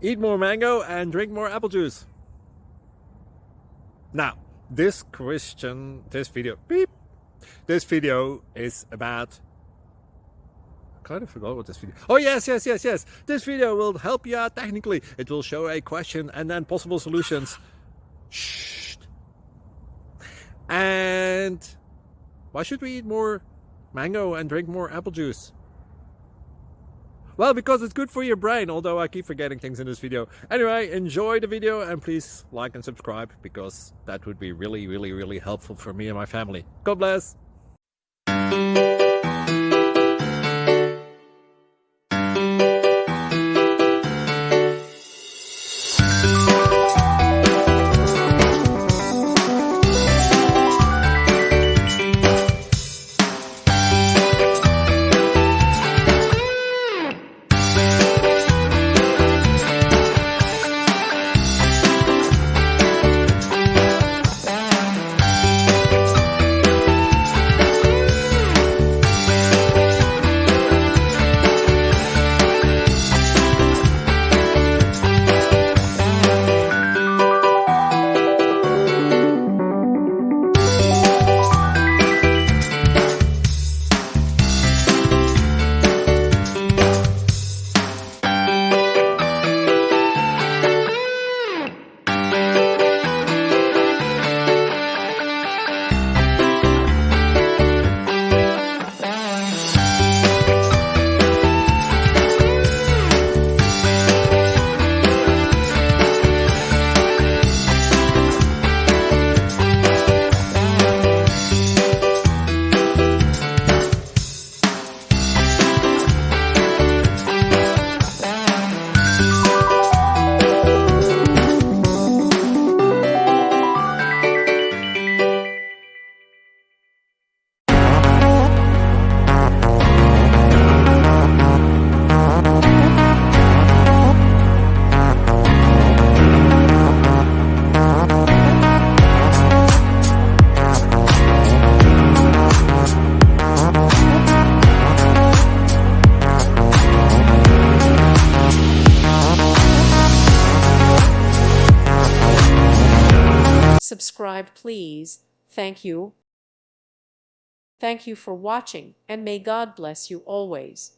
Eat more mango and drink more apple juice. Now, this video is about, I kind of forgot what this video. Oh, yes. This video will help you out technically. It will show a question and then possible solutions. Shh. And why should we eat more mango and drink more apple juice? Well, because it's good for your brain, although I keep forgetting things in this video. Anyway, enjoy the video and please like and subscribe, because that would be really helpful for me and my family. God bless. Subscribe, please. Thank you. Thank you for watching, and may God bless you always.